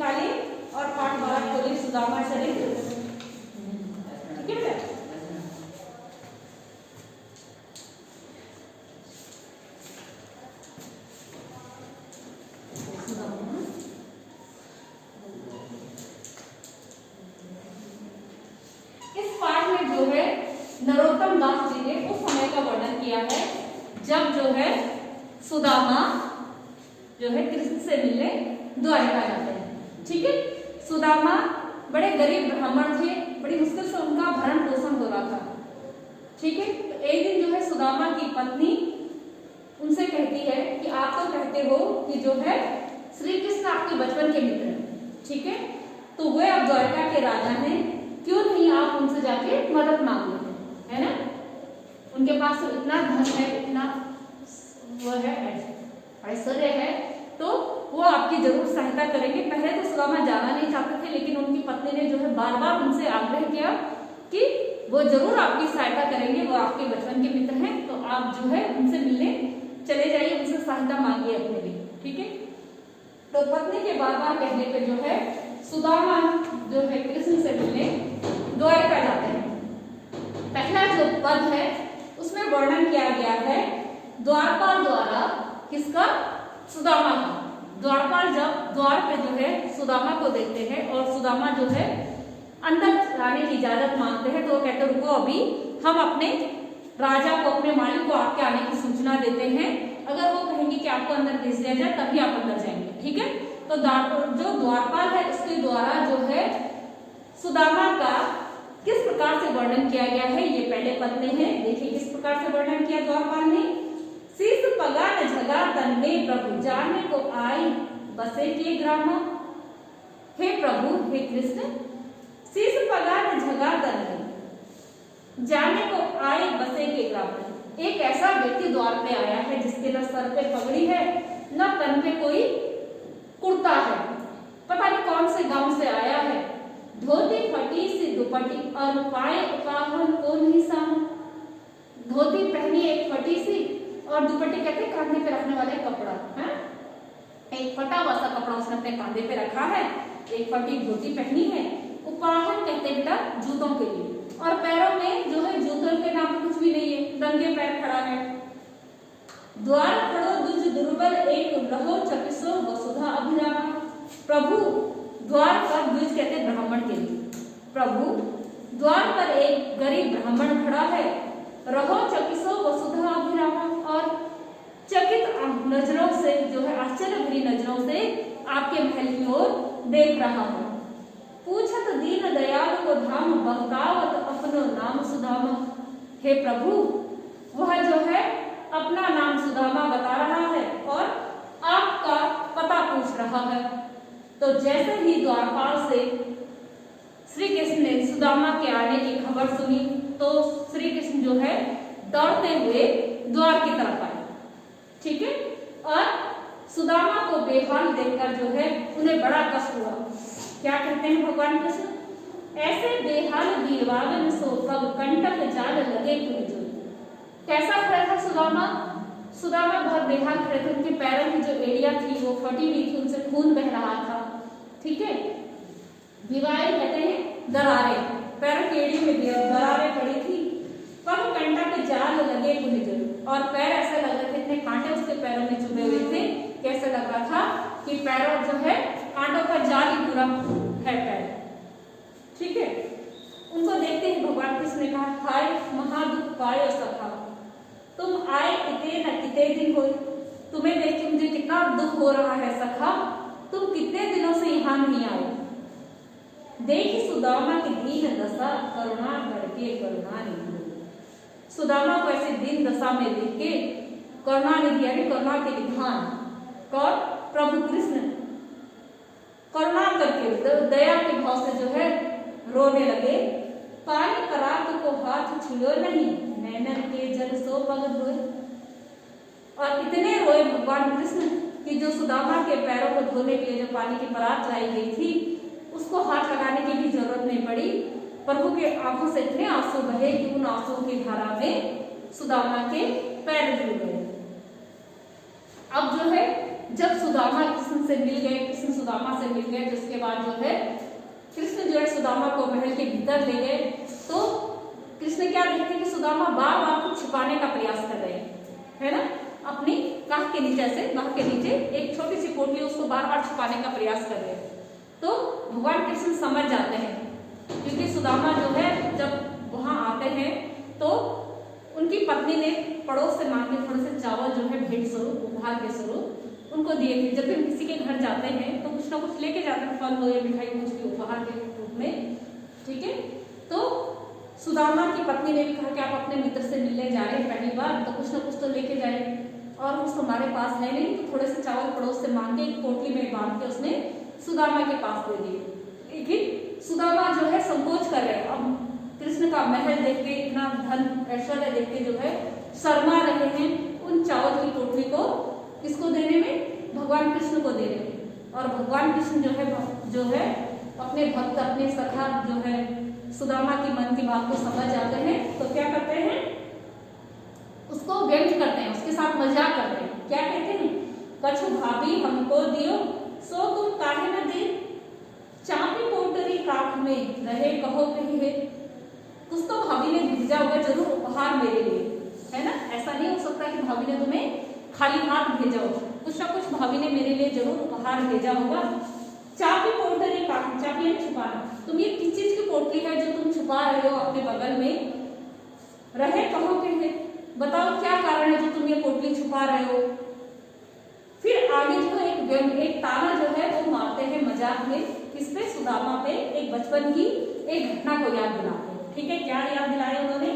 निकालिए और पाठ 12 खोलिए, सुदामा चरित्र। ठीक है बेटा। इस पाठ में जो है नरोत्तम दास जी ने उस समय का वर्णन किया है जब जो है सुदामा जो है कृष्ण से मिलने द्वारका जाते हैं। ठीक है। सुदामा बड़े गरीब ब्राह्मण थे, बड़ी मुश्किल से उनका भरण पोषण हो रहा था। ठीक है। तो एक दिन जो है सुदामा की पत्नी उनसे कहती है कि आप तो कहते हो कि जो है श्री कृष्ण आपके बचपन के मित्र हैं। ठीक है। तो वे अब द्वारका के राजा हैं, क्यों नहीं आप उनसे जाके मदद मांग लेते हैं, है ना। उनके पास तो इतना धन है, इतना वो है ऐश्वर्य है, तो वो आपकी जरूर सहायता करेंगे। पहले तो सुदामा जाना नहीं चाहते थे, लेकिन उनकी पत्नी ने जो है बार बार उनसे आग्रह किया कि वो जरूर आपकी सहायता करेंगे, वो आपके बचपन के मित्र हैं, तो आप जो है उनसे मिलने चले जाइए, उनसे सहायता मांगिए अपने लिए। ठीक है। तो पत्नी के बार बार कहने पे जो है सुदामा जो है कृष्ण से मिलने द्वारका जाते हैं। पहला जो पद है उसमें वर्णन किया गया है द्वारपाल द्वारा, किसका? सुदामा का। द्वारपाल जब द्वार पे जो है सुदामा को देखते हैं और सुदामा जो है अंदर आने की इजाजत मांगते हैं, तो वो कहते रुको, अभी हम अपने राजा को, अपने मालिक को आपके आने की सूचना देते हैं। अगर वो कहेंगे कि आपको अंदर भेज दिया जाए तभी आप अंदर जाएंगे। ठीक है। तो जो द्वारपाल है उसके द्वारा जो है सुदामा का किस प्रकार से वर्णन किया गया है, ये पहले पद में है। देखिए किस प्रकार से वर्णन किया द्वारपाल ने। शीस पगान झगा तन में प्रभु जाने को आई बसे के ग्राम। हे प्रभु, हे कृष्ण, शीस पगान झगा तन में जाने को आए बसे के ग्राम। एक ऐसा व्यक्ति द्वार पे आया है जिसके न सर पे पगड़ी है, न तन पे कोई कुर्ता है, पता नहीं कौन से गांव से आया है। धोती फटी सी दुपट्टी और पाए उकाहन को नहीं साम। धोती पहनी एक फटी सी, और दुपट्टी कहते हैं कांधे पे रखने वाले कपड़ा है। एक फटा हुआ सा कपड़ा उसने अपने कांधे पे रखा है, एक फटी धोती पहनी है। उपाहन कहते हैं बेटा जूतों के लिए, और पैरों में जो है जूतों के नाम कुछ भी नहीं है, नंगे पैर खड़ा है। द्वार खड़ो दुज दुर्बल एक रहो चकिसो वसुधा अभिरामा। प्रभु द्वार पर, द्विज कहते हैं ब्राह्मण के लिए। प्रभु द्वार पर एक गरीब ब्राह्मण खड़ा है, रहो चकिसो वसुधा अभिरामा, और चकित नजरों से जो है आश्चर्य भरी नजरों से आपके महल की ओर देख रहा है। पूछत दीन दयाल को धाम बहकावत अपनो नाम सुदामा। हे प्रभु, वह जो है अपना नाम सुदामा बता रहा है और आपका पता पूछ रहा है। तो जैसे ही द्वारपाल से श्री कृष्ण ने सुदामा के आने की खबर सुनी, तो श्री कृष्ण जो है दौड़ते हुए द्वार की तरफ आए। ठीक है। और सुदामा को बेहाल देखकर जो है उन्हें बड़ा कष्ट हुआ। क्या कहते हैं भगवान कृष्ण? ऐसे बेहाल बीरवागन सो पग कंटक जाल लगे पुनि जो। कैसा खड़ा था सुदामा? सुदामा बहुत बेहाल खड़े थे, उनके पैरों की जो एड़ियां थी वो फटी हुई थी, उनसे खून बह रहा था। ठीक है। विवाह कहते हैं दरारें, पैरों की एड़ी में दरारें पड़ी थी। पग कंटक जाल लगे पुनि जो, और पैर ऐसे लग रहे थे, इतने कांटे उसके पैरों में चुभे हुए थे, कैसे लग रहा था कि पैरों जो है कांटों का जाल ही पूरा है पैर। ठीक है। उनको देखते ही भगवान कृष्ण ने कहा, हाय महादुख पायो सखा, तुम आए इतने न कितने दिन हो। तुम्हें देख के मुझे कितना दुख हो रहा है सखा, तुम कितने दिनों से यहाँ नहीं आए। देखी सुदामा की दीन दशा करुणा करके करुणा निधि। सुदामा को ऐसे दीन दशा में देख के करुणा निधि यानी करुणा के विधान कौन? प्रभु कृष्ण करुणा करके दया के भाव से जो है रोने लगे। पानी करात को हाथ छुड़ो नहीं, नैनन के जल सो पग धोए। और इतने रोए भगवान कृष्ण कि जो सुदामा के पैरों को धोने के लिए जो पानी की परात लाई गई थी उसको हाथ लगाने की भी जरूरत नहीं पड़ी। प्रभु के आंखों से इतने आंसू बहे कि उन आंसुओं की धारा में सुदामा के पैर धुल गए। अब जो है जब सुदामा कृष्ण से मिल गए, कृष्ण सुदामा से मिल गए, जिसके बाद जो है कृष्ण जो है सुदामा को महल के भीतर ले गए, तो कृष्ण क्या देखते हैं कि सुदामा बार बार कुछ छुपाने का प्रयास कर रहे हैं, है ना, अपनी काख के नीचे से, बाह के नीचे एक छोटी सी पोटली, उसको बार बार छुपाने का प्रयास कर रहे हैं। तो भगवान कृष्ण समझ जाते हैं, क्योंकि सुदामा जो है जब वहां आते हैं तो उनकी पत्नी ने पड़ोस से मांग के थोड़े से चावल जो है भेंट स्वरूप, उपहार के स्वरूप उनको दिए थे। जब भी हम किसी के घर जाते हैं तो कुछ ना कुछ लेके जाते हैं, फल हो या मिठाई, कुछ भी उपहार के रूप में, ठीक है। तो सुदामा की पत्नी ने भी कहा कि आप अपने मित्र से मिलने जा रहे हैं पहली बार, तो कुछ ना कुछ तो लेके जाए, और कुछ हमारे पास है नहीं, तो थोड़े से चावल पड़ोस से मांग के एक पोटली में बांध के उसने सुदामा के पास दे दिए। लेकिन सुदामा जो है संकोच कर रहे हैं, अब कृष्ण का महल देख के, इतना धन ऐश्वर्य देख के जो है शर्मा रहे हैं उन चावल की पोटली को किसको देने में, भगवान कृष्ण को देने में। और भगवान कृष्ण जो है अपने भक्त, अपने सखा जो है सुदामा की मन की बात को समझ जाते हैं, तो क्या करते हैं, उसको व्यंग करते हैं, उसके साथ मजाक करते हैं। क्या कहते हैं, कछु भाभी हमको दियो सो तुम काहे न दे, चापी पोटरी काख में रहे कहो कही है। कुछ तो भाभी ने भेजा होगा जरूर उपहार मेरे लिए, है ना, ऐसा नहीं हो सकता कि भाभी ने तुम्हें खाली हाथ भेजा हो, कुछ ना कुछ भाभी ने मेरे लिए जरूर उपहार भेजा होगा। चापी पोटरी काख, चापी है छुपाना, तुम ये किस चीज की पोटली है जो तुम छुपा रहे हो अपने बगल में, रहे कहो कही है, बताओ क्या कारण है जो तुम ये पोटली छुपा रहे हो। फिर आगे जो है एक ताना जो है वो मारते हैं मजाक में, किस पे, सुदामा पे, एक बचपन की एक घटना को याद दिलाते हैं, ठीक है। क्या याद दिलाया उन्होंने,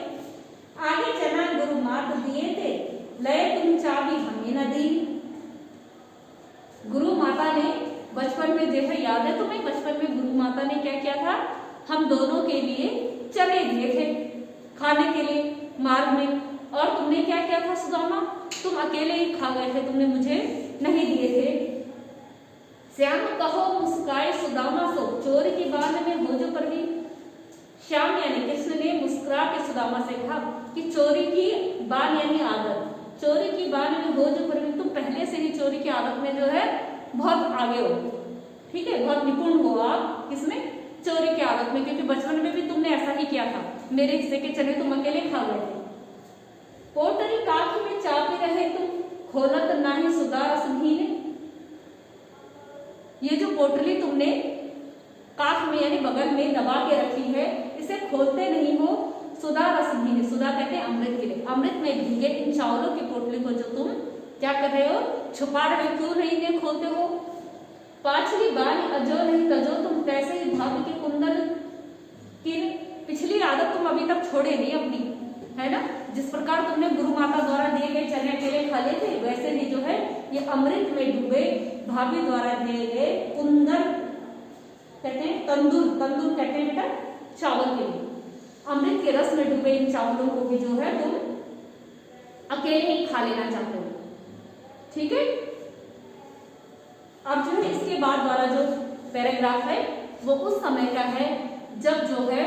आगे चना गुरु मात दिए थे, लय तुम चाबी हमें न दी। गुरु माता ने बचपन में, देखा याद है तुम्हें, बचपन में गुरु माता ने क्या किया था, हम दोनों के लिए चने दिए थे खाने के लिए मार्ग में, और तुमने क्या किया था सुदामा, तुम अकेले ही खा गए थे, तुमने मुझे नहीं दिए थे। श्याम कहो मुस्काए सुदामा सो, चोरी की बात में हो जो परवीन। श्याम यानी कृष्ण ने मुस्कुरा के सुदामा से कहा कि चोरी की बान यानी आदत, चोरी की बान में हो जो परवीन, तुम पहले से ही चोरी की आदत में जो है बहुत आगे हो, ठीक है, बहुत निपुण हो आप किसमें, चोरी की आदत में, क्योंकि बचपन में भी तुमने ऐसा ही किया था, मेरे हिस्से के चने तुम अकेले खा गए थे। पोटरी काख में चापी रहे तुम, खोलत नाही सुदार असहीन। ये जो पोटली तुमने काख में यानी बगल में दबा के रखी है, इसे खोलते नहीं हो, सुधा रसहीन, सुधा कहते हैं अमृत के लिए, अमृत में भीगे इन चावलों की पोटली को जो तुम क्या कर रहे हो, छुपा रहे हो, क्यों नहीं खोलते हो। पाछली बार अजो नहीं तजो, तुम कैसे भाग्य के कुंदन की, पिछली आदत तुम अभी तक छोड़े नहीं अपनी, है ना, जिस प्रकार तुमने गुरु माता द्वारा दिए गए चने अकेले खा लिए थे, वैसे ही जो है ये अमृत में डूबे भाभी द्वारा दिए गए कुंदन कहते हैं, तंदूर, तंदूर कहते हैं बेटा चावल के लिए, अमृत के रस में डूबे इन चावलों को भी जो है तुम अकेले ही खा लेना चाहते हो, ठीक है। अब जो है इसके बाद वाला जो पैराग्राफ है वो उस समय का है जब जो है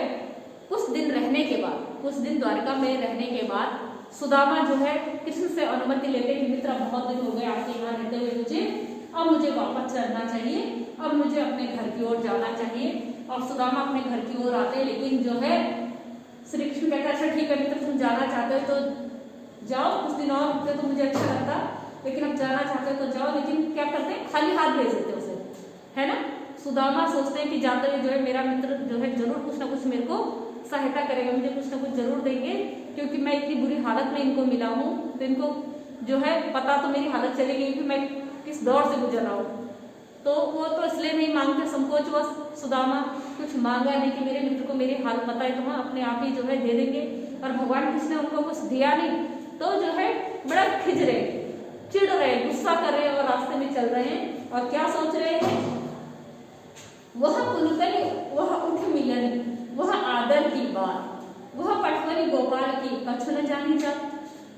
कुछ दिन रहने के बाद, कुछ दिन द्वारका में रहने के बाद सुदामा जो है कृष्ण से अनुमति लेते हैं, मित्र बहुत दिन हो गए आपके यहाँ रहते हुए, अब मुझे वापस चलना चाहिए, अब मुझे अपने घर की ओर जाना चाहिए। और सुदामा अपने घर की ओर आते हैं, लेकिन जो है श्री कृष्ण कहते हैं अच्छा ठीक है मित्र, तुम जाना चाहते हो तो जाओ, कुछ दिन और रुकते तो मुझे अच्छा लगता, लेकिन अब जाना चाहते हो तो जाओ। लेकिन क्या करते हैं, खाली हाथ भेज देते उसे, है ना। सुदामा सोचते हैं कि जाते हुए जो है मेरा मित्र जो है जरूर कुछ ना कुछ मेरे को सहायता करेगा, मुझे कुछ ना कुछ जरूर देंगे, क्योंकि मैं इतनी बुरी हालत में इनको मिला हूँ, तो इनको जो है पता तो मेरी हालत चलेगी कि मैं किस दौर से गुजर रहा हूँ। तो वो तो इसलिए नहीं मांगते, संकोचवश सुदामा कुछ मांगा नहीं कि मेरे मित्र को मेरी हालत पता है, तो हम अपने आप ही जो है दे देंगे। और भगवान कृष्ण ने उनको कुछ दिया नहीं, तो जो है बड़ा खिज रहे, चिढ़ रहे, गुस्सा कर रहे और रास्ते में चल रहे हैं। और क्या सोच रहे हैं, वह पुलकनी, वह उठ मिलन, वह आदर की बात, वह पटवनी गोपाल की कछु न जानी जा।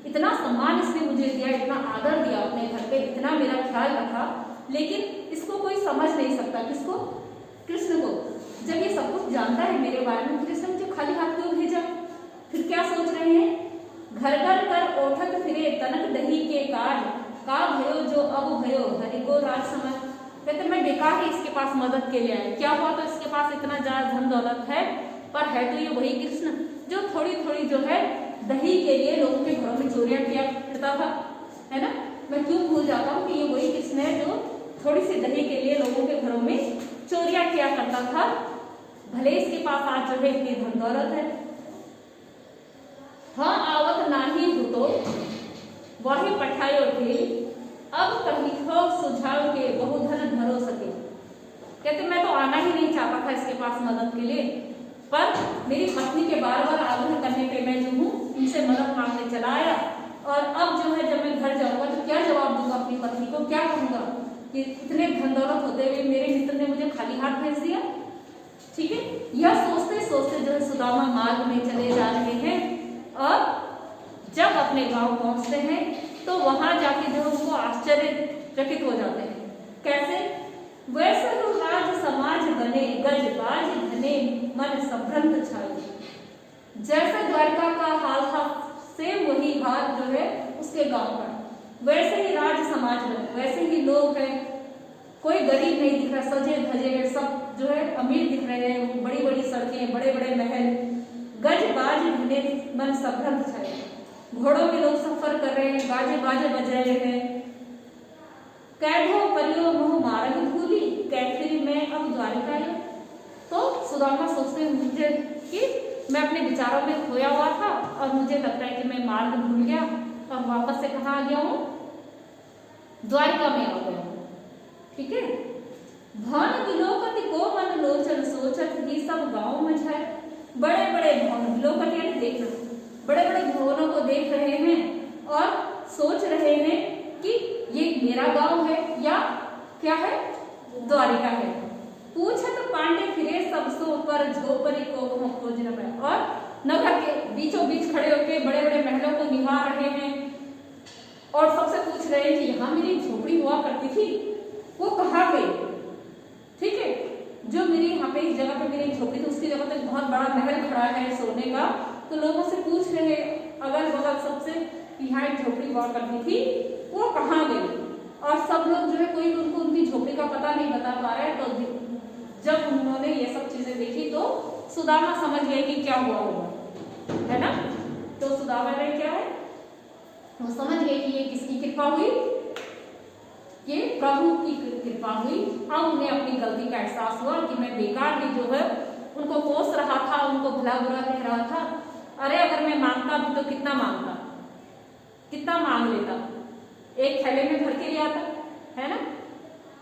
इतना सम्मान इसने मुझे दिया, इतना आदर दिया अपने घर पे, इतना मेरा ख्याल रखा, लेकिन इसको कोई समझ नहीं सकता। किसको, कृष्ण को। जब ये सब कुछ जानता है मेरे बारे में, कृष्ण मुझे खाली हाथ क्यों भेजा। फिर क्या सोच रहे हैं, घर घर कर ओठक फिरे तनक दही के काज, का भयो जो अब भयो हरि को राज समझ। कहते मैं बेकार ही इसके पास मदद के लिए आया, क्या हुआ तो इसके पास इतना ज्यादा धन दौलत है, पर है तो ये वही कृष्ण जो थोड़ी थोड़ी जो है दही के लिए लोगों के घरों में चोरियां किया करता था, है ना। मैं क्यों भूल जाता हूँ कि ये वही कृष्ण है जो थोड़ी सी दही के लिए लोगों के घरों में चोरियां किया करता था, भले इसके पास आज जो है इतनी धन दौलत है। हाँ आवत नाही भूतो वही पठायो थे, अब कहिखो सुझाव के बहुधन भरो सके। कहते मैं तो आना ही नहीं चाहता था इसके पास मदद के लिए, पर मेरी पत्नी के बार बार आग्रह करने पे मैं जो हूँ उनसे मदद मांगने चला आया, और अब जो है जब मैं घर जाऊंगा तो क्या जवाब दूंगा अपनी पत्नी को, क्या कहूंगा कि इतने धन दौलत होते हुए मेरे मित्र ने मुझे खाली हाथ भेज दिया। ठीक है, यह सोचते सोचते जो है सुदामा मार्ग में चले जा रहे हैं, और जब अपने गांव पहुंचते हैं तो वहां जाके जो उनको आश्चर्यचकित हो जाते हैं। कैसे? वैसे तो राज समाज बने गजबाज घने मन संभ्रंत छाए। जैसे द्वारका का हाल था सेम वही हाल जो है उसके गांव का, वैसे ही राज समाज बने, वैसे ही लोग हैं, कोई गरीब नहीं दिख रहा, सजे धजे हैं, सब जो है अमीर दिख रहे हैं, बड़ी बड़ी सड़कें, बड़े बड़े महल, गजबाज घने मन संभ्रंत छाए। घोड़ों में लोग सफर कर रहे हैं, बाजे बाजे बज रहे हैं। कैधो परियो मोह मार्ग भूली कैफिर में अब द्वारिका आयो। तो सुदामा सोचते हैं मुझे कि मैं अपने विचारों में खोया हुआ था, और मुझे लगता है कि मैं मार्ग भूल गया और वापस से कहाँ आ गया हूँ, द्वारिका में आ गया हूँ। ठीक है, भवन विलोकति को मन लोचन सोचत ही सब गाँव में है। बड़े बड़े भवन, विलोकत यानी देख रहे, बड़े बड़े भवनों को देख रहे हैं और सोच रहे हैं कि ये मेरा गांव है या क्या है, द्वारिका है। पूछत पांडे फिरे सब सो पर झोपड़ी को खोज न पाए। और नगर के बीचों बीच खड़े होकर बड़े बड़े महलों को निहार रहे हैं और सबसे पूछ रहे हैं कि यहाँ मेरी झोपड़ी हुआ करती थी, वो कहाँ गई। ठीक है, जो मेरी यहाँ पे इस जगह पे मेरी झोपड़ी थी उसकी जगह पे बहुत बड़ा महल खड़ा है सोने का, तो लोगों से पूछ रहे हैं अगल बगल सबसे यहाँ एक झोपड़ी हुआ करती थी, वो कहाँ गई। और सब लोग जो है कोई उनको उनकी झोपड़ी का पता नहीं बता पा रहे हैं। तो जब उन्होंने ये सब चीजें देखी तो सुदामा समझ गए कि क्या हुआ होगा, है ना। तो सुदामा ने क्या है, वो समझ गए कि ये किसकी कृपा हुई, ये प्रभु की कृपा हुई। अब उन्हें अपनी गलती का एहसास हुआ कि मैं बेकार ही जो है उनको कोस रहा था, उनको भला बुरा कह रहा था। अरे अगर मैं मांगता भी तो कितना मांगता, कितना मांग लेता, एक थैले में भर के ले आता, है ना।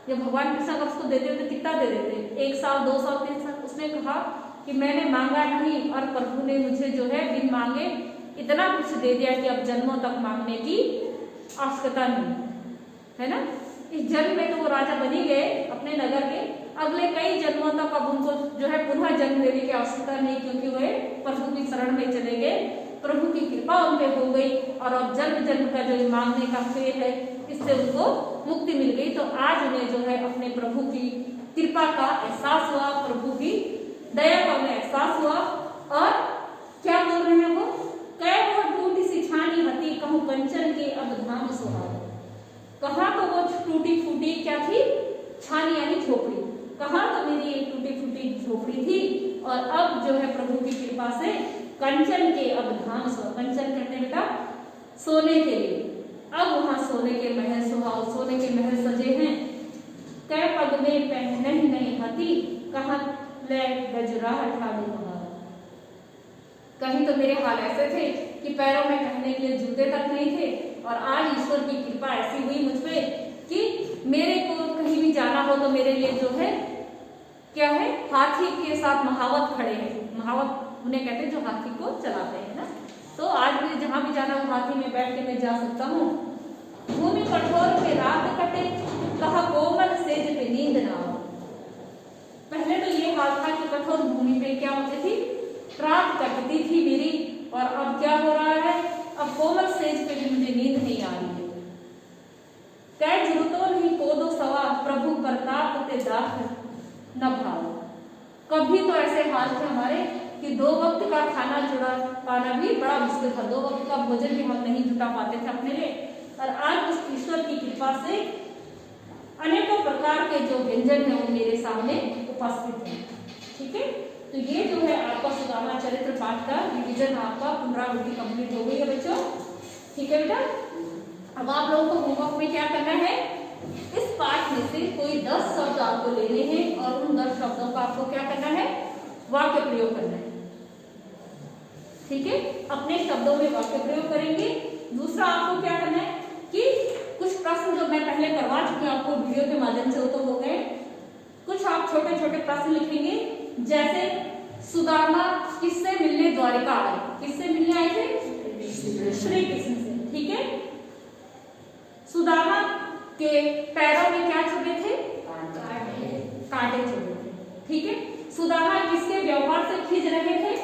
जब भगवान कृष्ण अगर उसको देते तो कितना दे देते, 1 साल 2 साल 3 साल। उसने कहा कि मैंने मांगा नहीं और प्रभु ने मुझे जो है बिन मांगे इतना कुछ दे दिया कि अब जन्मों तक मांगने की आवश्यकता नहीं, है ना। इस जन्म में तो वो राजा बन ही गए अपने नगर के, अगले कई जन्मों तक अब उनको जो है पुनः जन्म लेने की आवश्यकता नहीं, क्योंकि वे प्रभु की शरण में चले गए, प्रभु की कृपा उन पे हो गई, और अब जन्म जन्म का जो मांगने का खेल है इससे उनको मुक्ति मिल गई। तो आज उन्हें जो है अपने प्रभु की कृपा का एहसास हुआ, प्रभु की दया का उन्हें एहसास हुआ। और क्या बोल रहे हैं वो, कै वो टूटी सी छानी हती कहूँ कंचन के अब धाम सुहाग। कहाँ तो वो टूटी फूटी क्या थी, छानी यानी झोपड़ी, कहाँ तो मेरी एक टूटी फूटी झोपड़ी थी, और अब जो है प्रभु की कृपा से कंचन के अब धाम सुहाग। कंचन कहते हैं बेटा सोने के लिए, अब वहां सोने के महल सुहाग, सोने के महल सजे हैं। कै पग में पहने ही नहीं हती कहाँ ले गजराह ठाली वहां। कहीं तो मेरे हाल ऐसे थे कि पैरों में पहनने के लिए जूते तक नहीं थे, और आज ईश्वर की कृपा ऐसी हुई मुझ पे कि मेरे को कहीं भी जाना हो तो मेरे लिए जो है क्या है, हाथी के साथ महावत खड़े हैं। महावत उन्हें कहते हैं जो हाथी को चलाते हैं ना। तो आज भी जहां भी जाना हो हाथी में बैठ के मैं जा सकता हूँ। भूमि कठोर पे रात कटे कहा कोमल सेज पे नींद ना हो। पहले तो ये हाल था कि कठोर भूमि पे क्या होती थी, रात कटती थी मेरी, और अब क्या हो रहा है, अब कोमल सेज पे भी मुझे नींद नहीं आ रही है। कै जरूरतों नहीं कोदो सवा प्रभु प्रताप ते दाख न भाव। कभी तो ऐसे हाल थे हमारे कि 2 वक्त का खाना जुड़ा पाना भी बड़ा मुश्किल था, 2 वक्त का भोजन भी हम नहीं जुटा पाते थे अपने लिए। और आज उस ईश्वर की कृपा से अनेकों प्रकार के जो व्यंजन है वो मेरे सामने उपस्थित हैं। ठीक है, तो ये जो है आपका सुदामा चरित्र पाठ का रिवीजन आपका पुनरावृत्ति कंप्लीट हो गई है बच्चों। ठीक है बेटा, अब आप लोगों को होमवर्क में क्या करना है, इस पाठ में से कोई 10 शब्द आपको लेने हैं और उन 10 शब्दों का आपको क्या करना है, वाक्य प्रयोग करना है। ठीक है, अपने शब्दों में वाक्य प्रयोग करेंगे। दूसरा आपको क्या करना है कि कुछ प्रश्न जो मैं पहले करवा चुकी हूँ आपको वीडियो के माध्यम से, वो तो हो गए, कुछ आप छोटे छोटे प्रश्न लिखेंगे। जैसे सुदामा किससे मिलने द्वारिका आए, किससे मिलने आए थे, श्री कृष्ण से। ठीक है, सुदामा के पैरों में क्या छुपे थे, कांटे छुपे थे। ठीक है, सुदामा किसके व्यवहार से खिंच रहे थे,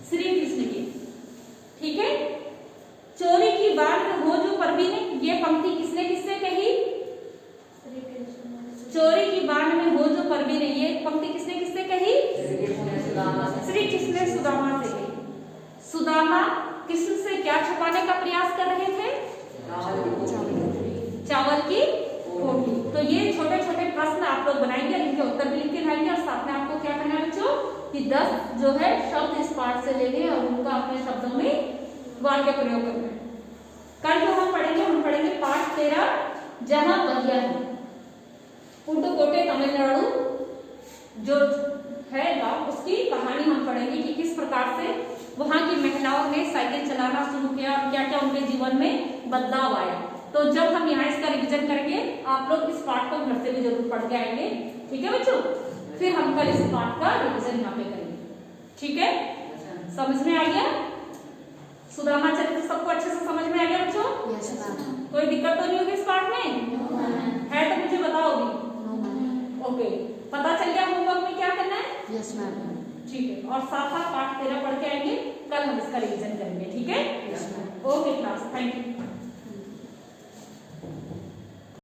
श्री कृष्ण के। ठीक है, चोरी की बात हो जो परवी ने, ये पंक्ति किसने किससे कही, चोरी की बाण में हो जो परवी ने, ये पंक्ति किसने किससे कही, श्री कृष्ण ने सुदामा से कही। सुदामा कृष्ण से क्या छुपाने का प्रयास कर रहे थे, चावल की रोटी। तो ये छोटे छोटे प्रश्न आप लोग बनाएंगे, इनके उत्तर भी लिख के लाएंगे और साथ में आपको क्या करना है बच्चों कि 10 जो है शब्द इस पाठ से लेंगे और उनका अपने शब्दों में वाक्य प्रयोग करना है। कल जो हम पढ़ेंगे पाठ 13 जहां बगिया है, पुडुकोटे तमिलनाडु जो है गांव, उसकी कहानी हम पढ़ेंगे कि किस प्रकार से वहां की महिलाओं ने साइकिल चलाना शुरू किया और क्या क्या उनके जीवन में बदलाव आया। तो जब हम यहाँ इसका रिवीजन करेंगे, आप लोग इस पाठ को घर से भी जरूर पढ़ के आएंगे। ठीक है बच्चों, फिर हम कल इस पाठ का रिवीजन यहाँ पे करेंगे। ठीक है, समझ में आ गया, सुदामा चरित्र सबको अच्छे से समझ में आ गया बच्चों? कोई दिक्कत तो नहीं होगी इस पाठ में? है तो मुझे बताओ भी। ओके, पता चल गया होमवर्क में क्या करना है? Yes ma'am. ठीक है, और साथ साथ पाठ 13 पढ़ के आएंगे, कल हम इसका रिवीजन करेंगे। ठीक है, ओके क्लास, थैंक यू।